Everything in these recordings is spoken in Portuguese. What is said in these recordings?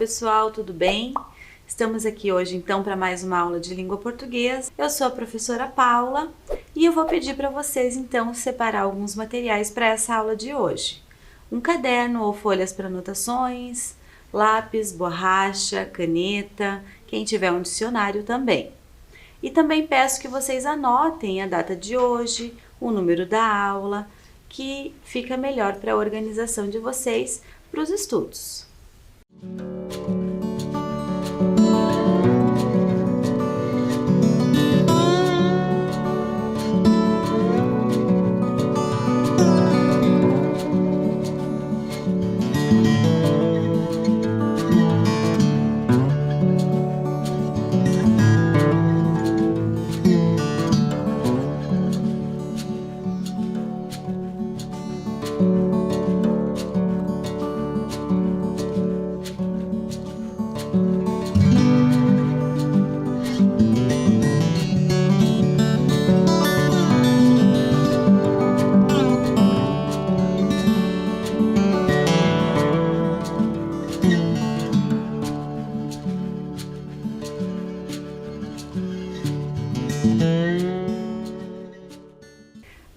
pessoal, tudo bem? Estamos aqui hoje então para mais uma aula de língua portuguesa. Eu sou a professora Paula e eu vou pedir para vocês então separar alguns materiais para essa aula de hoje. Um caderno ou folhas para anotações, lápis, borracha, caneta, quem tiver um dicionário também. E também peço que vocês anotem a data de hoje, o número da aula, que fica melhor para a organização de vocês para os estudos.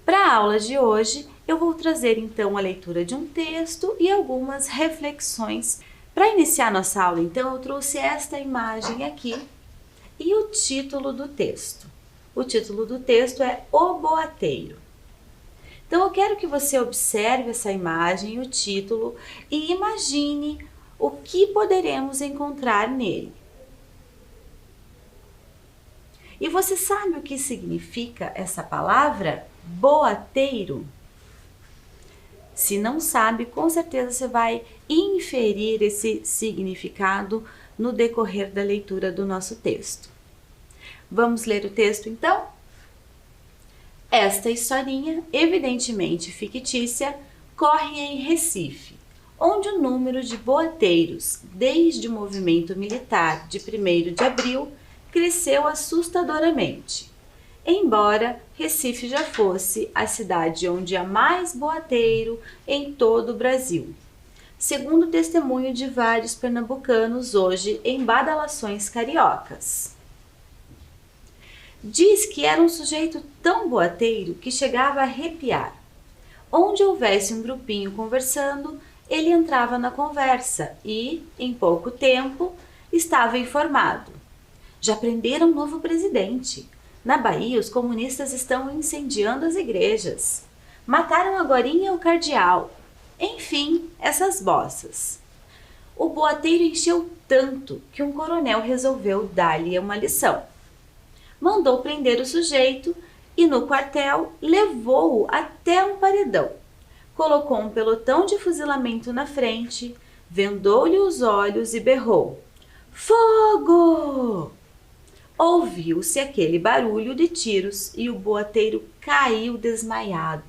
Para a aula de hoje, eu vou trazer então a leitura de um texto e algumas reflexões. Para iniciar nossa aula, então, eu trouxe esta imagem aqui e o título do texto. O título do texto é O Boateiro. Então, eu quero que você observe essa imagem, o título, e imagine o que poderemos encontrar nele. E você sabe o que significa essa palavra? Boateiro? Se não sabe, com certeza você vai inferir esse significado no decorrer da leitura do nosso texto. Vamos ler o texto então? Esta historinha, evidentemente fictícia, corre em Recife, onde o número de boateiros, desde o movimento militar de 1º de abril, cresceu assustadoramente. Embora Recife já fosse a cidade onde há mais boateiro em todo o Brasil, segundo o testemunho de vários pernambucanos hoje em badalações cariocas. Diz que era um sujeito tão boateiro que chegava a arrepiar. Onde houvesse um grupinho conversando, ele entrava na conversa e, em pouco tempo, estava informado. Já prenderam um novo presidente. Na Bahia, os comunistas estão incendiando as igrejas. Mataram agorinha o cardeal. Enfim, essas bossas. O boateiro encheu tanto que um coronel resolveu dar-lhe uma lição. Mandou prender o sujeito e no quartel levou-o até um paredão. Colocou um pelotão de fuzilamento na frente, vendou-lhe os olhos e berrou: "Fogo!" Ouviu-se aquele barulho de tiros e o boateiro caiu desmaiado.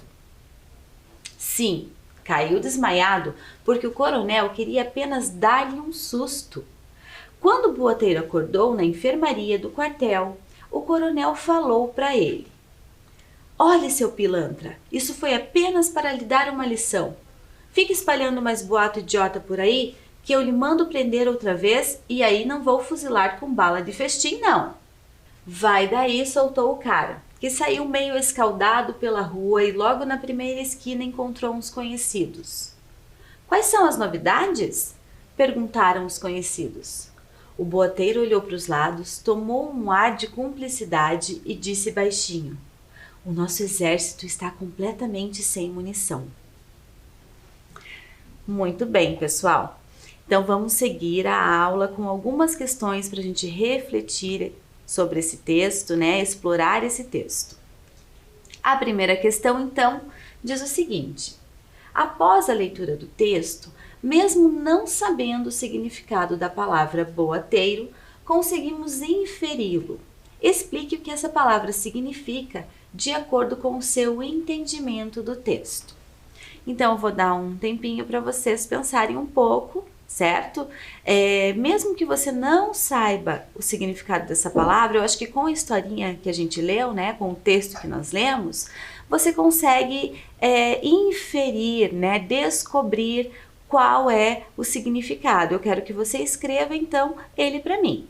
Sim, caiu desmaiado porque o coronel queria apenas dar-lhe um susto. Quando o boateiro acordou na enfermaria do quartel, o coronel falou para ele: "Olha, seu pilantra, isso foi apenas para lhe dar uma lição. Fique espalhando mais boato idiota por aí, que eu lhe mando prender outra vez e aí não vou fuzilar com bala de festim, não." Vai daí, soltou o cara, que saiu meio escaldado pela rua e logo na primeira esquina encontrou uns conhecidos. "Quais são as novidades?" perguntaram os conhecidos. O boateiro olhou para os lados, tomou um ar de cumplicidade e disse baixinho: "O nosso exército está completamente sem munição." Muito bem, pessoal. Então vamos seguir a aula com algumas questões para a gente refletir sobre esse texto, explorar esse texto. A primeira questão, então, diz o seguinte: após a leitura do texto, mesmo não sabendo o significado da palavra boateiro, conseguimos inferi-lo. Explique o que essa palavra significa de acordo com o seu entendimento do texto. Então, eu vou dar um tempinho para vocês pensarem um pouco, certo? Mesmo que você não saiba o significado dessa palavra, eu acho que com a historinha que a gente leu, com o texto que nós lemos, você consegue inferir, descobrir qual é o significado. Eu quero que você escreva então ele para mim.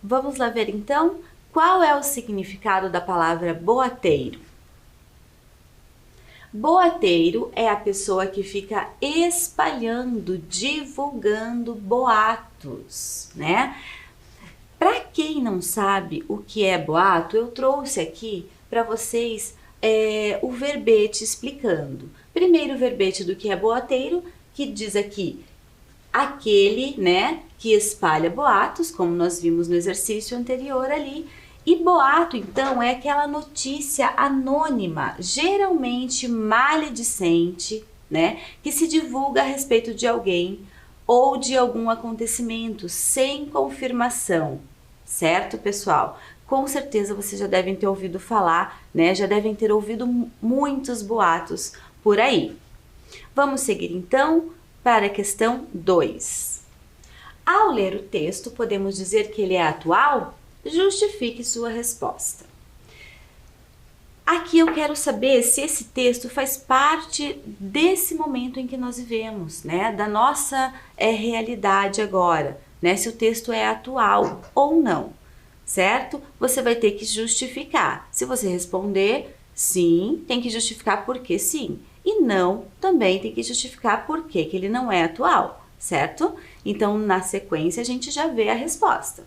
Vamos lá ver então qual é o significado da palavra boateiro. Boateiro é a pessoa que fica espalhando, divulgando boatos, né? Para quem não sabe o que é boato, eu trouxe aqui para vocês o verbete explicando. Primeiro o verbete do que é boateiro, que diz aqui aquele, né, que espalha boatos, como nós vimos no exercício anterior ali. E boato, então, é aquela notícia anônima, geralmente maledicente, né, que se divulga a respeito de alguém ou de algum acontecimento sem confirmação, certo, pessoal? Com certeza vocês já devem ter ouvido falar, né, já devem ter ouvido muitos boatos por aí. Vamos seguir, então, para a questão 2. Ao ler o texto, podemos dizer que ele é atual? Justifique sua resposta. Aqui eu quero saber se esse texto faz parte desse momento em que nós vivemos, né? Da nossa realidade agora, né? Se o texto é atual ou não, certo? Você vai ter que justificar. Se você responder sim, tem que justificar por que sim. E não, também tem que justificar por que ele não é atual, certo? Então, na sequência, a gente já vê a resposta.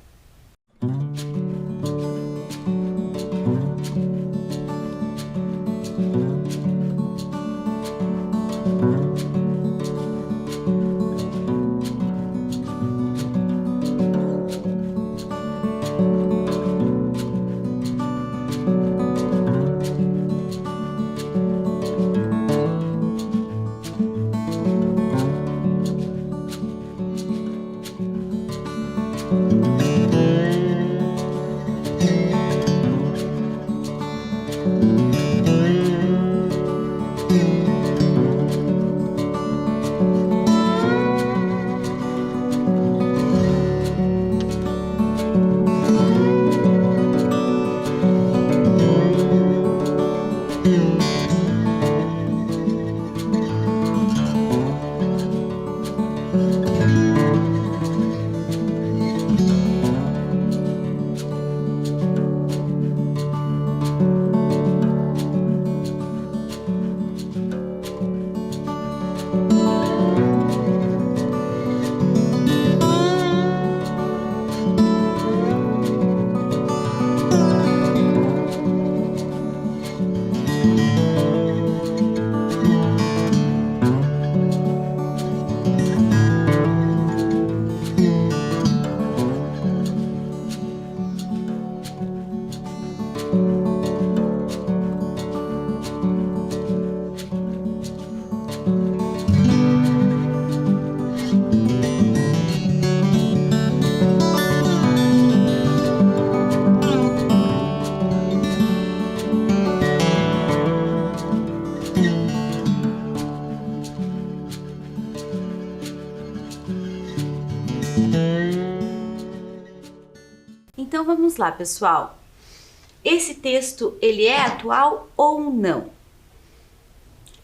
vamos lá, pessoal. Esse texto, ele é atual ou não?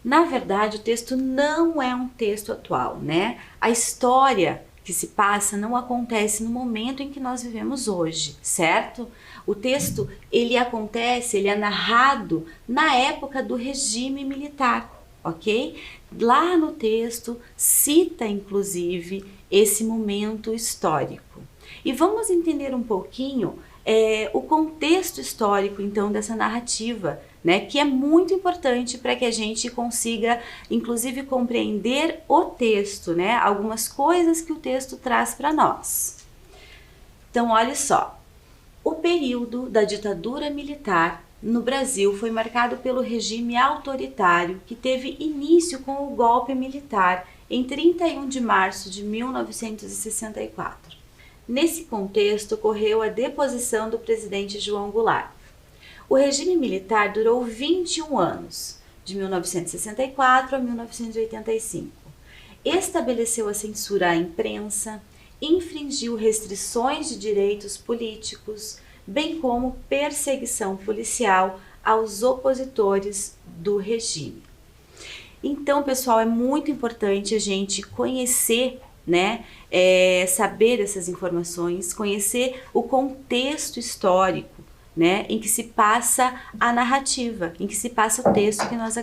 Na verdade, o texto não é um texto atual, né? A história que se passa não acontece no momento em que nós vivemos hoje, certo? O texto, ele é narrado na época do regime militar, ok? Lá no texto cita, inclusive, esse momento histórico. E vamos entender um pouquinho o contexto histórico, então, dessa narrativa, né, que é muito importante para que a gente consiga, inclusive, compreender o texto, né, algumas coisas que o texto traz para nós. Então, olha só, o período da ditadura militar no Brasil foi marcado pelo regime autoritário que teve início com o golpe militar em 31 de março de 1964. Nesse contexto, ocorreu a deposição do presidente João Goulart. O regime militar durou 21 anos, de 1964 a 1985. Estabeleceu a censura à imprensa, infringiu restrições de direitos políticos, bem como perseguição policial aos opositores do regime. Então, pessoal, é muito importante a gente conhecer, né, saber essas informações, conhecer o contexto histórico, né, em que se passa a narrativa, em que se passa o texto que nós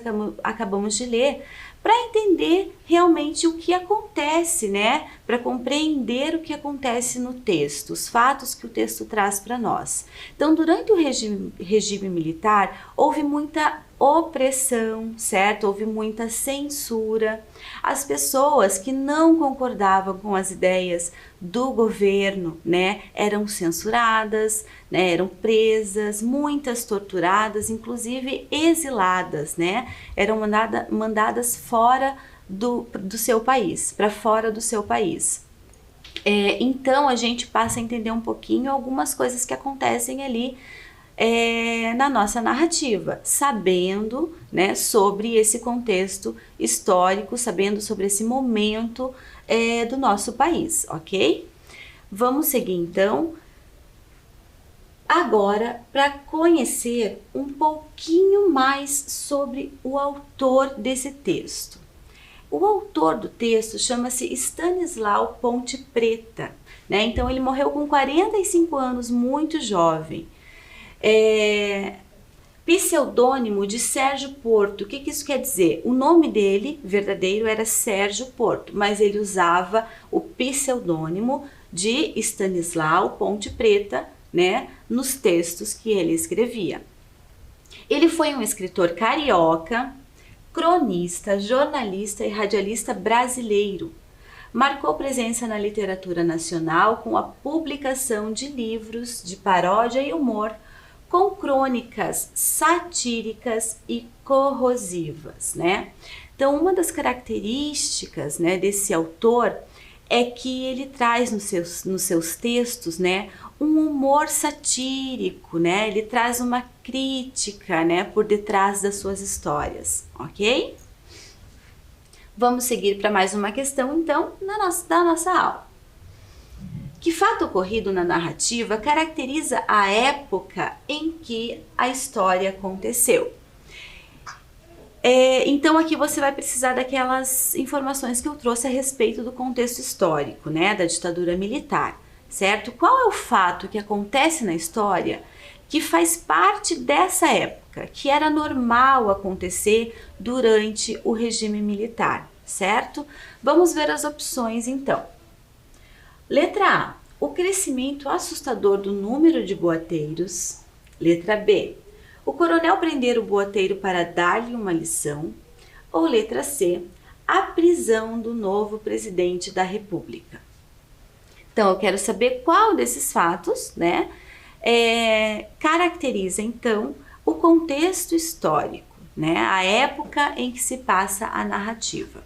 acabamos de ler, para entender realmente o que acontece, né, para compreender o que acontece no texto, os fatos que o texto traz para nós. Então, durante o regime militar, houve muita opressão, certo? Houve muita censura. As pessoas que não concordavam com as ideias do governo, né, eram censuradas, né, eram presas, muitas torturadas, inclusive exiladas, né, eram mandadas fora do seu país, para fora do seu país. Então a gente passa a entender um pouquinho algumas coisas que acontecem ali na nossa narrativa, sabendo, né, sobre esse contexto histórico, sabendo sobre esse momento do nosso país, ok? Vamos seguir então agora para conhecer um pouquinho mais sobre o autor desse texto. O autor do texto chama-se Stanislau Ponte Preta, né? Então ele morreu com 45 anos, muito jovem. Pseudônimo de Sérgio Porto. O que isso quer dizer? O nome dele verdadeiro era Sérgio Porto, mas ele usava o pseudônimo de Stanislau Ponte Preta, né, nos textos que ele escrevia. Ele foi um escritor carioca, cronista, jornalista e radialista brasileiro. Marcou presença na literatura nacional com a publicação de livros de paródia e humor, com crônicas satíricas e corrosivas, né? Então, uma das características, né, desse autor é que ele traz nos seus textos, né, um humor satírico, né? Ele traz uma crítica, né, por detrás das suas histórias, ok? Vamos seguir para mais uma questão, então, da nossa aula. Que fato ocorrido na narrativa caracteriza a época em que a história aconteceu? Então aqui você vai precisar daquelas informações que eu trouxe a respeito do contexto histórico, né, da ditadura militar, certo? Qual é o fato que acontece na história que faz parte dessa época, que era normal acontecer durante o regime militar, certo? Vamos ver as opções então. Letra A, o crescimento assustador do número de boateiros. Letra B, o coronel prender o boateiro para dar-lhe uma lição. Ou letra C, a prisão do novo presidente da República. Então, eu quero saber qual desses fatos, né, caracteriza, então, o contexto histórico, né, a época em que se passa a narrativa.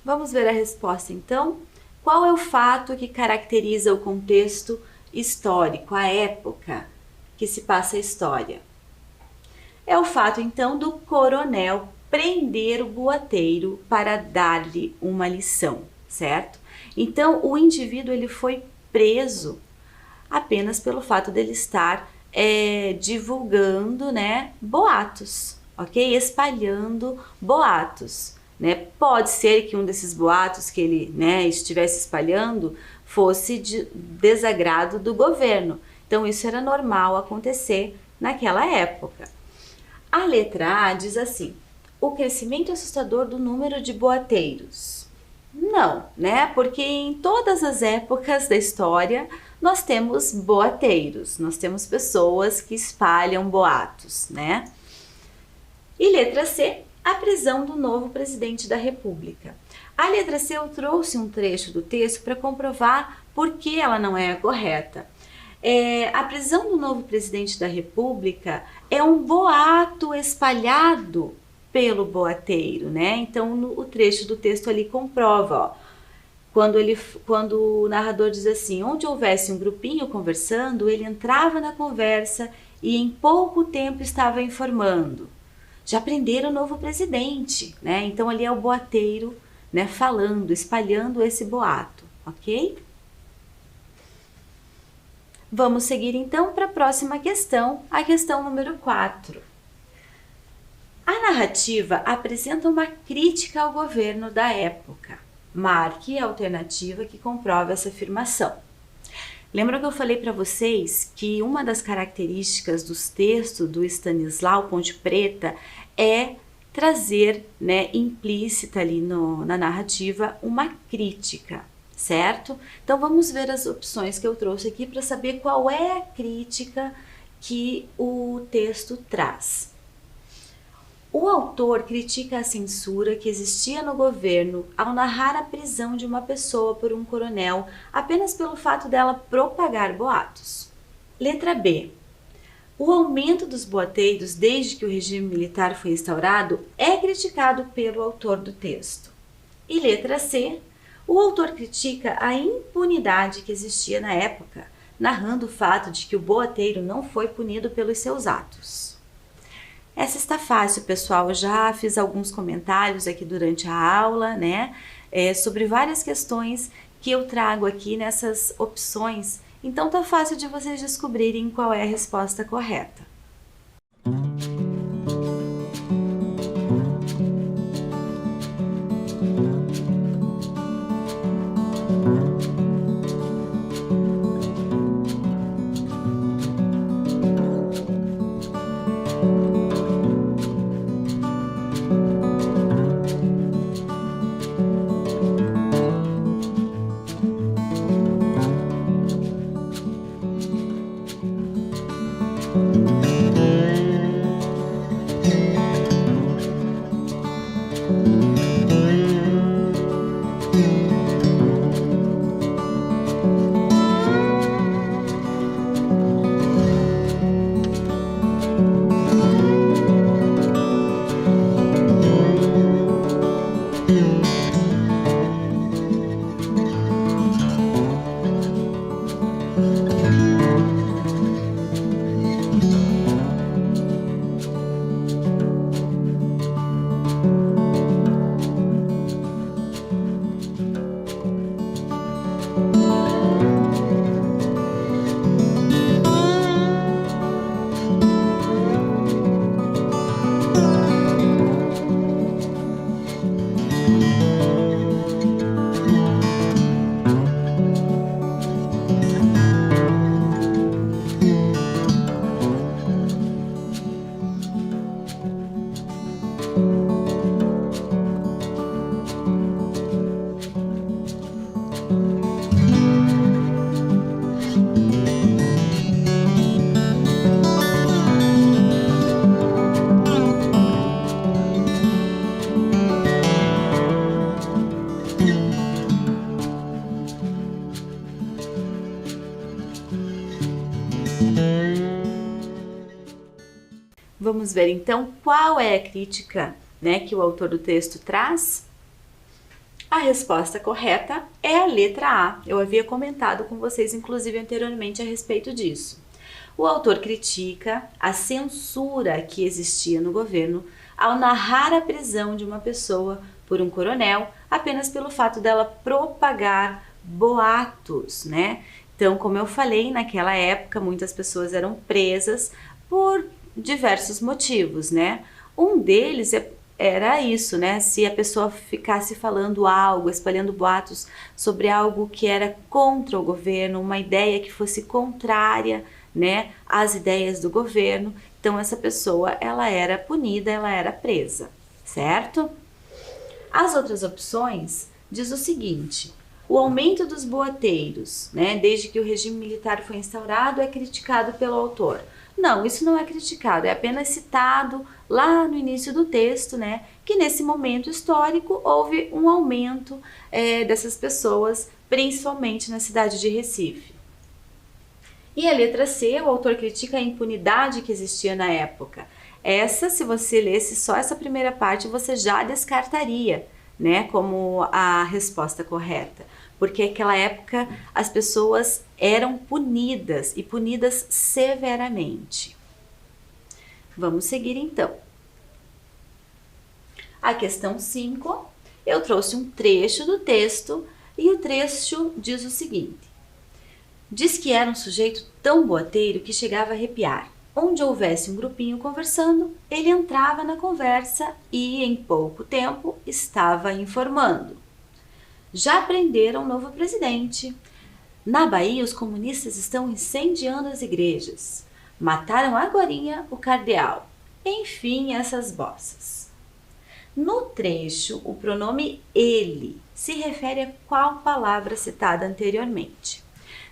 Vamos ver a resposta então? Qual é o fato que caracteriza o contexto histórico, a época que se passa a história? É o fato então do coronel prender o boateiro para dar-lhe uma lição, certo? Então o indivíduo ele foi preso apenas pelo fato dele estar divulgando, né, boatos, ok? Espalhando boatos, né? Pode ser que um desses boatos que ele, né, estivesse espalhando fosse de desagrado do governo. Então isso era normal acontecer naquela época. A letra A diz assim: o crescimento assustador do número de boateiros. Não, né? Porque em todas as épocas da história nós temos boateiros, nós temos pessoas que espalham boatos, né? E letra C, a prisão do novo presidente da República. A letra C eu trouxe um trecho do texto para comprovar por que ela não é correta. A prisão do novo presidente da República é um boato espalhado pelo boateiro, né? Então o trecho do texto ali comprova, ó, quando o narrador diz assim: onde houvesse um grupinho conversando, ele entrava na conversa e em pouco tempo estava informando. Já prenderam o novo presidente, né? Então ali é o boateiro, né, falando, espalhando esse boato, ok? Vamos seguir então para a próxima questão, a questão número 4. A narrativa apresenta uma crítica ao governo da época. Marque a alternativa que comprova essa afirmação. Lembra que eu falei para vocês que uma das características dos textos do Stanislau Ponte Preta é trazer, né, implícita ali na narrativa uma crítica, certo? Então vamos ver as opções que eu trouxe aqui para saber qual é a crítica que o texto traz. O autor critica a censura que existia no governo ao narrar a prisão de uma pessoa por um coronel apenas pelo fato dela propagar boatos. Letra B. O aumento dos boateiros desde que o regime militar foi instaurado é criticado pelo autor do texto. E letra C. O autor critica a impunidade que existia na época, narrando o fato de que o boateiro não foi punido pelos seus atos. Essa está fácil, pessoal. Eu já fiz alguns comentários aqui durante a aula, né? Sobre várias questões que eu trago aqui nessas opções. Então tá fácil de vocês descobrirem qual é a resposta correta. Vamos ver então qual é a crítica, né, que o autor do texto traz? A resposta correta é a letra A. Eu havia comentado com vocês, inclusive, anteriormente a respeito disso. O autor critica a censura que existia no governo ao narrar a prisão de uma pessoa por um coronel apenas pelo fato dela propagar boatos, né? Então, como eu falei, naquela época muitas pessoas eram presas por diversos motivos, né? Um deles era isso, né? Se a pessoa ficasse falando algo, espalhando boatos sobre algo que era contra o governo, uma ideia que fosse contrária, né, às ideias do governo, então essa pessoa, ela era punida, ela era presa, certo? As outras opções diz o seguinte: o aumento dos boateiros, né, desde que o regime militar foi instaurado, é criticado pelo autor. Não, isso não é criticado, é apenas citado lá no início do texto, né, que nesse momento histórico houve um aumento dessas pessoas, principalmente na cidade de Recife. E a letra C, o autor critica a impunidade que existia na época. Essa, se você lesse só essa primeira parte, você já descartaria, né, como a resposta correta, porque naquela época as pessoas eram punidas e punidas severamente. Vamos seguir então. A questão 5, eu trouxe um trecho do texto e o trecho diz o seguinte: diz que era um sujeito tão boateiro que chegava a arrepiar. Onde houvesse um grupinho conversando, ele entrava na conversa e, em pouco tempo, estava informando. Já prenderam um novo presidente. Na Bahia, os comunistas estão incendiando as igrejas. Mataram agorinha o cardeal. Enfim, essas bossas. No trecho, o pronome ele se refere a qual palavra citada anteriormente.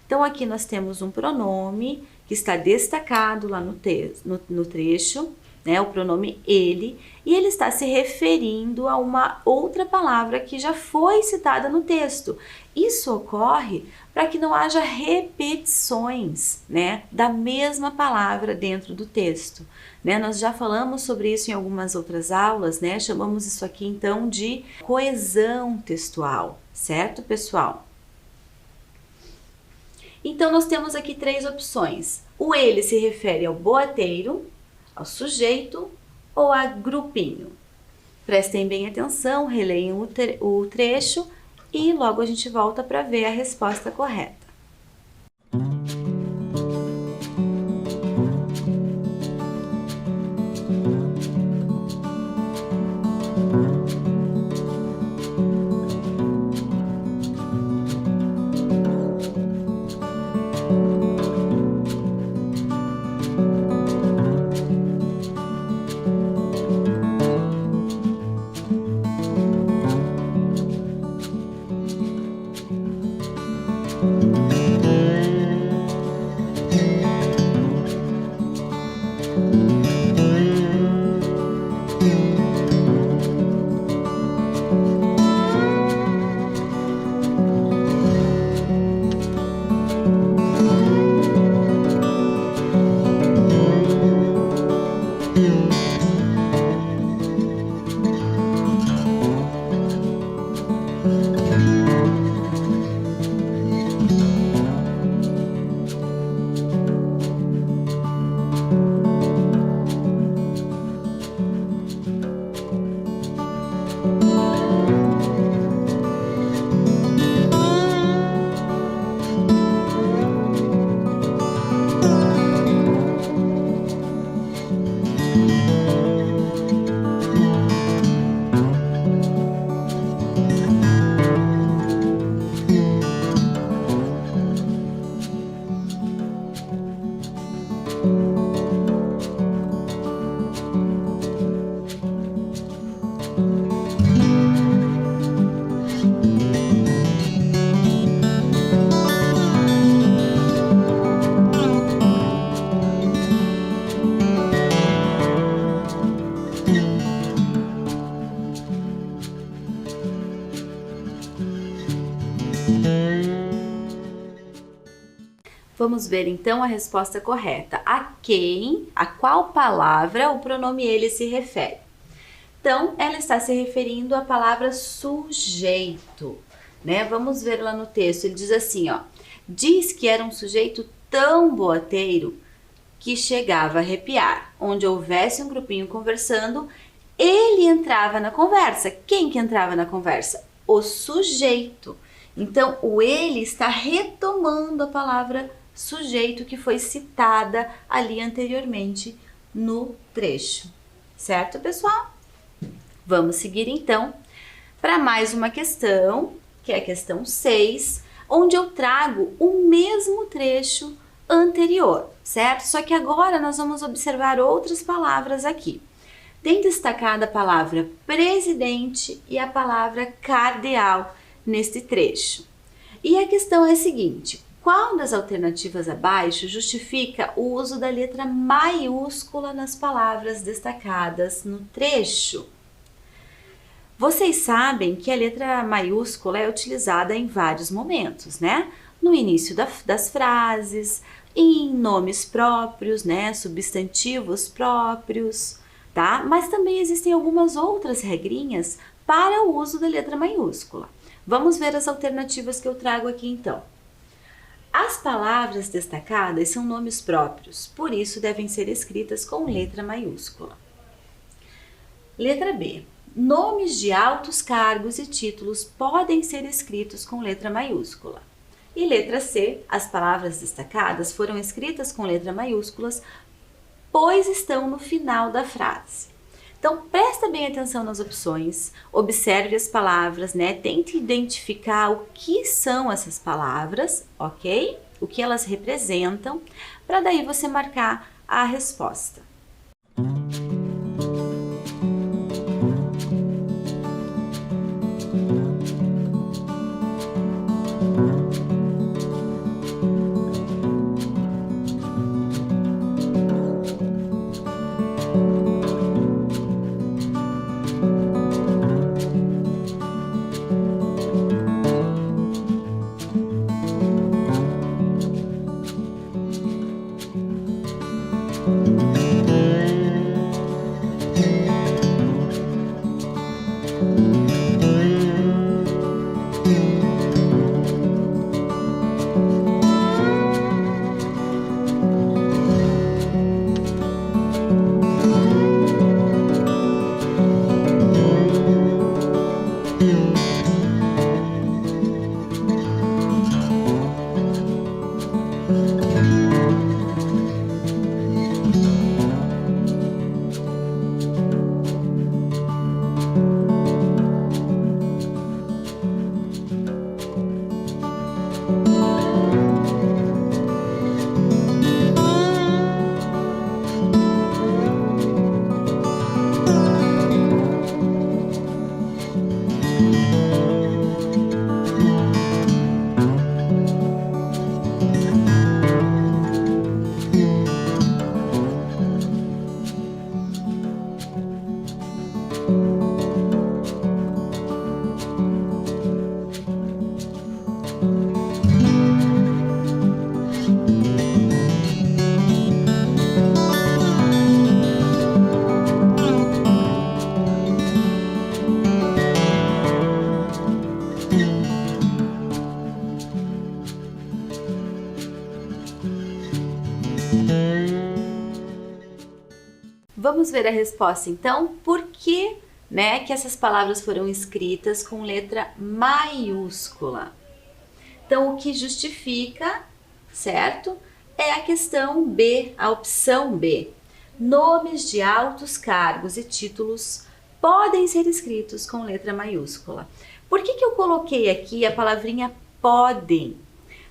Então, aqui nós temos um pronome que está destacado lá no trecho, né, o pronome ele, e ele está se referindo a uma outra palavra que já foi citada no texto. Isso ocorre para que não haja repetições, né, da mesma palavra dentro do texto. Né? Nós já falamos sobre isso em algumas outras aulas, né? Chamamos isso aqui então de coesão textual, certo, pessoal? Então, nós temos aqui 3 opções. O ele se refere ao boateiro, ao sujeito ou a grupinho. Prestem bem atenção, releiam o trecho e logo a gente volta para ver a resposta correta. Vamos ver então a resposta correta. A qual palavra o pronome ele se refere? Então, ela está se referindo à palavra sujeito, né? Vamos ver lá no texto, ele diz assim, ó. Diz que era um sujeito tão boateiro que chegava a arrepiar. Onde houvesse um grupinho conversando, ele entrava na conversa. Quem que entrava na conversa? O sujeito. Então, o ele está retomando a palavra sujeito que foi citada ali anteriormente no trecho. Certo, pessoal? Vamos seguir então para mais uma questão, que é a questão 6, onde eu trago o mesmo trecho anterior, certo? Só que agora nós vamos observar outras palavras aqui. Tem destacada a palavra presidente e a palavra cardeal neste trecho. E a questão é a seguinte: qual das alternativas abaixo justifica o uso da letra maiúscula nas palavras destacadas no trecho? Vocês sabem que a letra maiúscula é utilizada em vários momentos, né? No início das frases, em nomes próprios, né? Substantivos próprios, tá? Mas também existem algumas outras regrinhas para o uso da letra maiúscula. Vamos ver as alternativas que eu trago aqui então. As palavras destacadas são nomes próprios, por isso devem ser escritas com letra maiúscula. Letra B. Nomes de altos cargos e títulos podem ser escritos com letra maiúscula. E letra C, as palavras destacadas foram escritas com letra maiúsculas, pois estão no final da frase. Então, presta bem atenção nas opções, observe as palavras, né? Tente identificar o que são essas palavras, ok? O que elas representam, para daí você marcar a resposta. Vamos ver a resposta então. Por que, né, que essas palavras foram escritas com letra maiúscula? Então, o que justifica, certo? É a questão B, a opção B. Nomes de altos cargos e títulos podem ser escritos com letra maiúscula. Por que eu coloquei aqui a palavrinha podem?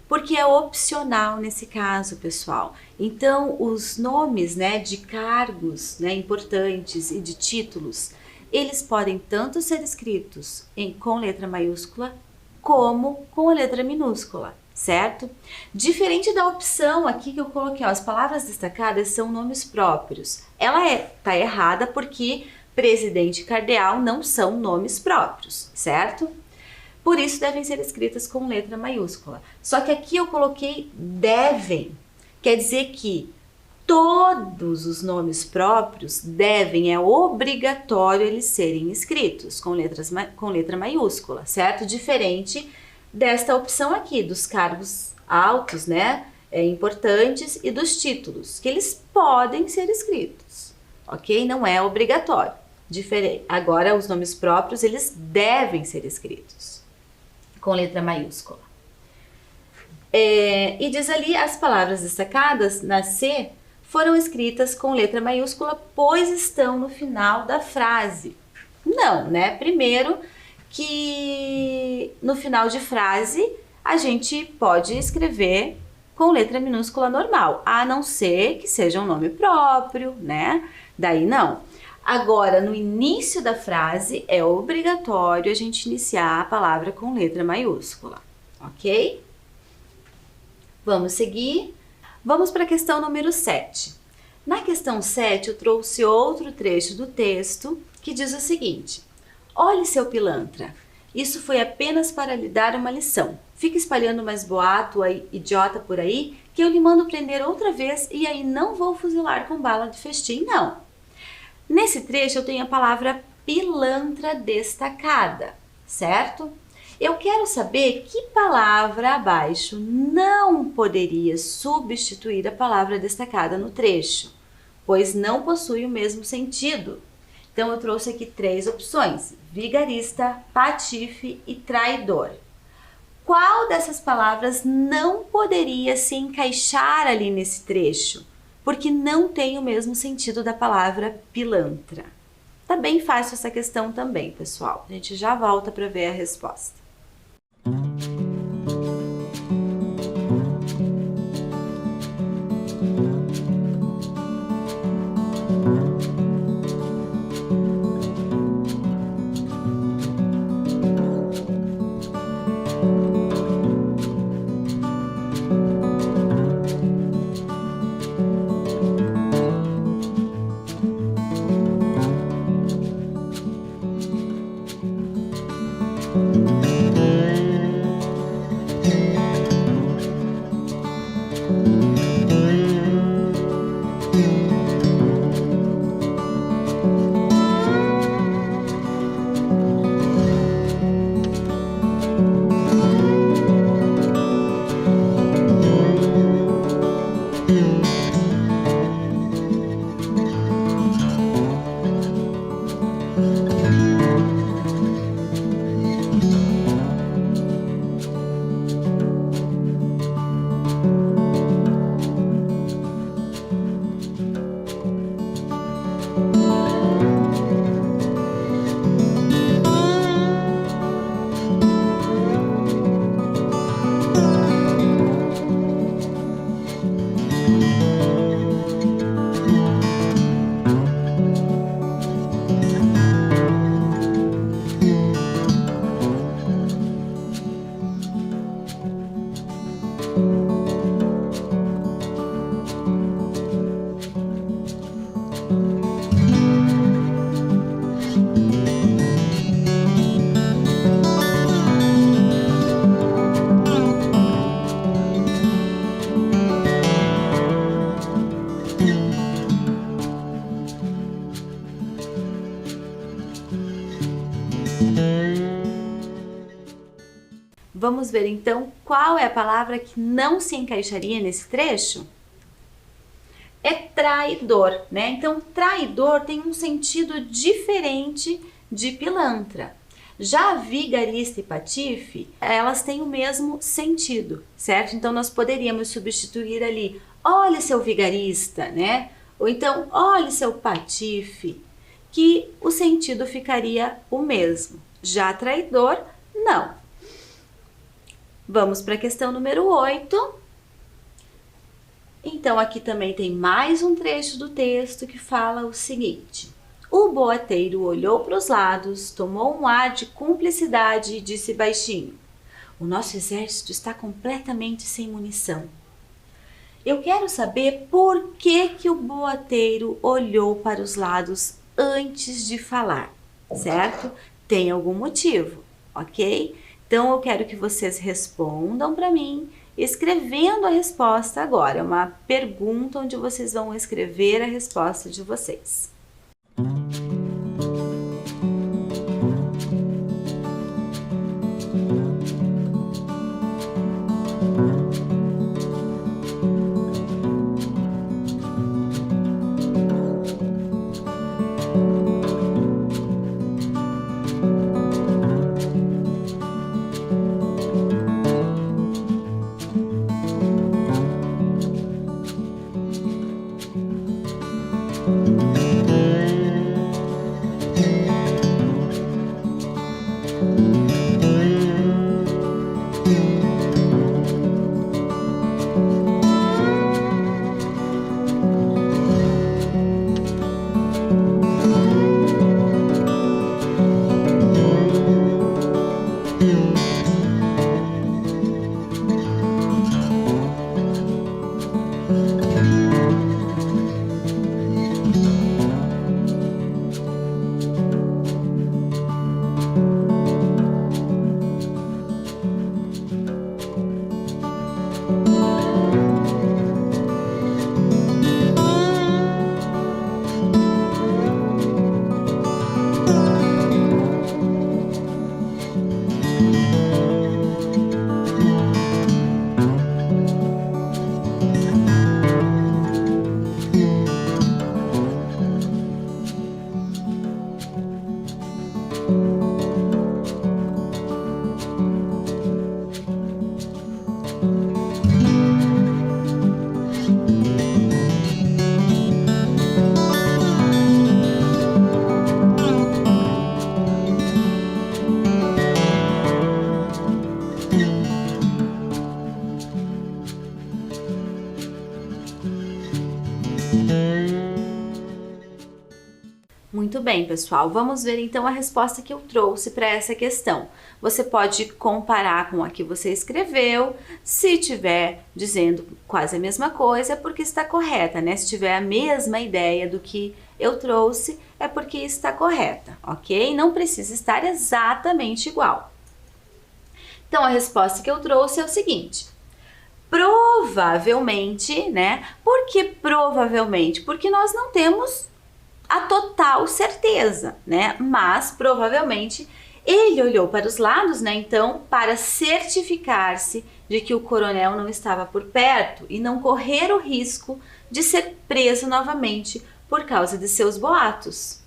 Porque é opcional nesse caso, pessoal. Então, os nomes, né, de cargos, né, importantes e de títulos, eles podem tanto ser escritos com letra maiúscula como com a letra minúscula, certo? Diferente da opção aqui que eu coloquei, ó, as palavras destacadas são nomes próprios. Ela tá errada porque presidente e cardeal não são nomes próprios, certo? Por isso devem ser escritas com letra maiúscula. Só que aqui eu coloquei devem. Quer dizer que todos os nomes próprios devem, é obrigatório eles serem escritos com letra maiúscula, certo? Diferente desta opção aqui, dos cargos altos, né? Importantes, e dos títulos, que eles podem ser escritos, ok? Não é obrigatório. Diferente. Agora, os nomes próprios, eles devem ser escritos com letra maiúscula. E diz ali, as palavras destacadas na C foram escritas com letra maiúscula, pois estão no final da frase. Não, né? Primeiro que no final de frase a gente pode escrever com letra minúscula normal, a não ser que seja um nome próprio, né? Daí não. Agora, no início da frase, é obrigatório a gente iniciar a palavra com letra maiúscula, ok? Vamos seguir. Vamos para a questão número 7. Na questão 7, eu trouxe outro trecho do texto que diz o seguinte: olhe, seu pilantra, isso foi apenas para lhe dar uma lição. Fica espalhando mais boato aí, idiota por aí, que eu lhe mando prender outra vez e aí não vou fuzilar com bala de festim, não. Nesse trecho eu tenho a palavra pilantra destacada, certo? Eu quero saber que palavra abaixo não poderia substituir a palavra destacada no trecho, pois não possui o mesmo sentido. Então eu trouxe aqui 3 opções: vigarista, patife e traidor. Qual dessas palavras não poderia se encaixar ali nesse trecho? Porque não tem o mesmo sentido da palavra pilantra. Tá bem fácil essa questão também, pessoal. A gente já volta para ver a resposta. Vamos ver então qual é a palavra que não se encaixaria nesse trecho? É traidor, né? Então, traidor tem um sentido diferente de pilantra. Já vigarista e patife, elas têm o mesmo sentido, certo? Então, nós poderíamos substituir ali, olha seu vigarista, né? Ou então, olha seu patife, que o sentido ficaria o mesmo. Já traidor, não. Vamos para a questão número 8. Então, aqui também tem mais um trecho do texto que fala o seguinte: o boateiro olhou para os lados, tomou um ar de cumplicidade e disse baixinho: o nosso exército está completamente sem munição. Eu quero saber por que o boateiro olhou para os lados antes de falar, certo? Tem algum motivo, ok? Então eu quero que vocês respondam para mim, escrevendo a resposta agora. É uma pergunta onde vocês vão escrever a resposta de vocês. Muito bem, pessoal. Vamos ver então a resposta que eu trouxe para essa questão. Você pode comparar com a que você escreveu. Se tiver dizendo quase a mesma coisa, é porque está correta, né? Se tiver a mesma ideia do que eu trouxe, é porque está correta, ok? Não precisa estar exatamente igual. Então, a resposta que eu trouxe é o seguinte: provavelmente, né? Por que provavelmente? Porque nós não temos a total certeza, né? Mas provavelmente ele olhou para os lados, né? Então, para certificar-se de que o coronel não estava por perto e não correr o risco de ser preso novamente por causa de seus boatos.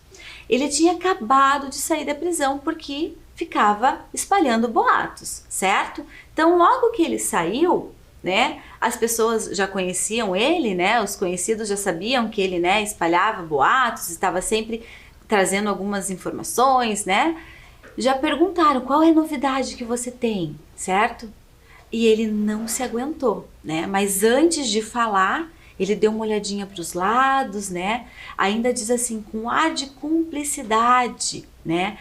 Ele tinha acabado de sair da prisão porque ficava espalhando boatos, certo? Então, logo que ele saiu, né, as pessoas já conheciam ele, né, os conhecidos já sabiam que ele, né, espalhava boatos, estava sempre trazendo algumas informações, né, já perguntaram qual é a novidade que você tem, certo? E ele não se aguentou, né, mas antes de falar, ele deu uma olhadinha para os lados, né, ainda diz assim, com ar de cumplicidade, né,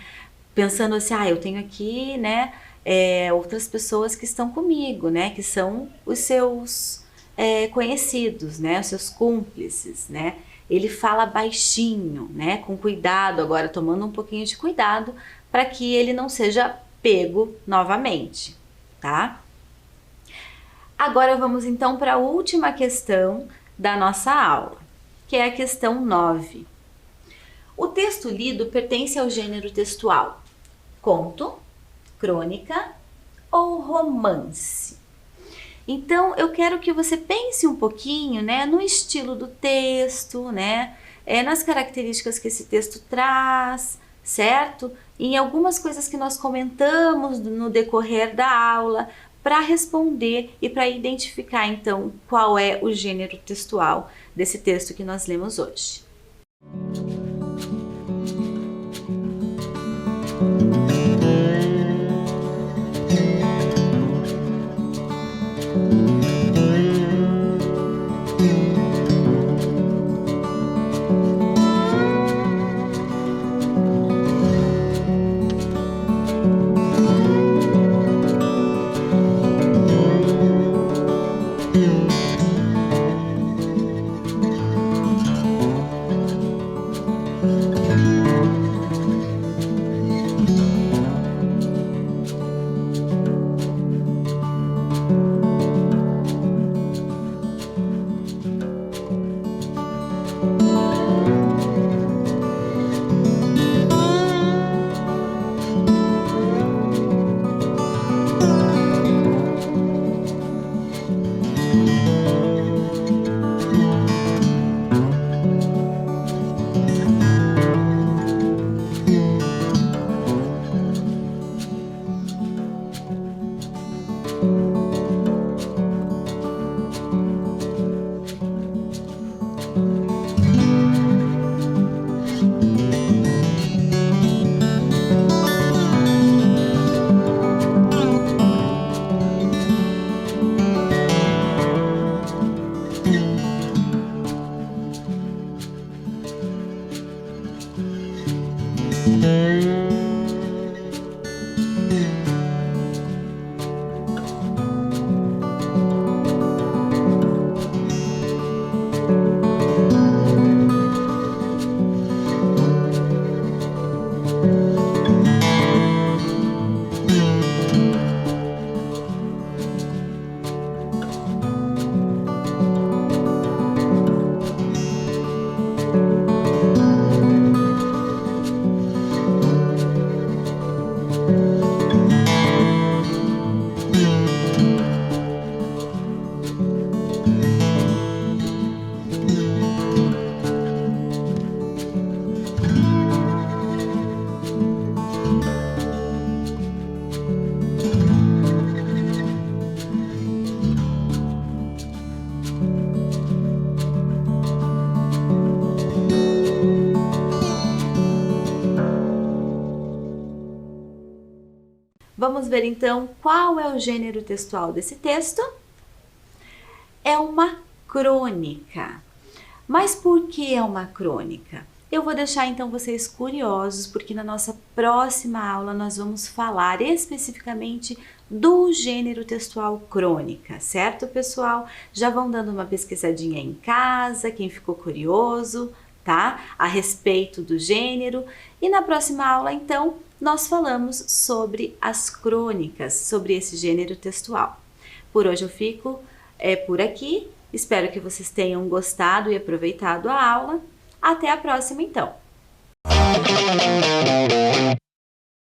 pensando assim, eu tenho aqui, né, outras pessoas que estão comigo, né, que são os seus conhecidos, né, os seus cúmplices, né. Ele fala baixinho, né, com cuidado, agora tomando um pouquinho de cuidado para que ele não seja pego novamente, tá? Agora vamos então para a última questão da nossa aula, que é a questão 9. O texto lido pertence ao gênero textual conto, crônica ou romance. Então, eu quero que você pense um pouquinho, né, no estilo do texto, né, nas características que esse texto traz, certo? Em algumas coisas que nós comentamos no decorrer da aula, para responder e para identificar, então, qual é o gênero textual desse texto que nós lemos hoje. Vamos ver então qual é o gênero textual desse texto? É uma crônica. Mas por que é uma crônica? Eu vou deixar então vocês curiosos, porque na nossa próxima aula nós vamos falar especificamente do gênero textual crônica, certo, pessoal? Já vão dando uma pesquisadinha em casa, quem ficou curioso, tá? A respeito do gênero. E na próxima aula, então, nós falamos sobre as crônicas, sobre esse gênero textual. Por hoje eu fico por aqui. Espero que vocês tenham gostado e aproveitado a aula. Até a próxima, então!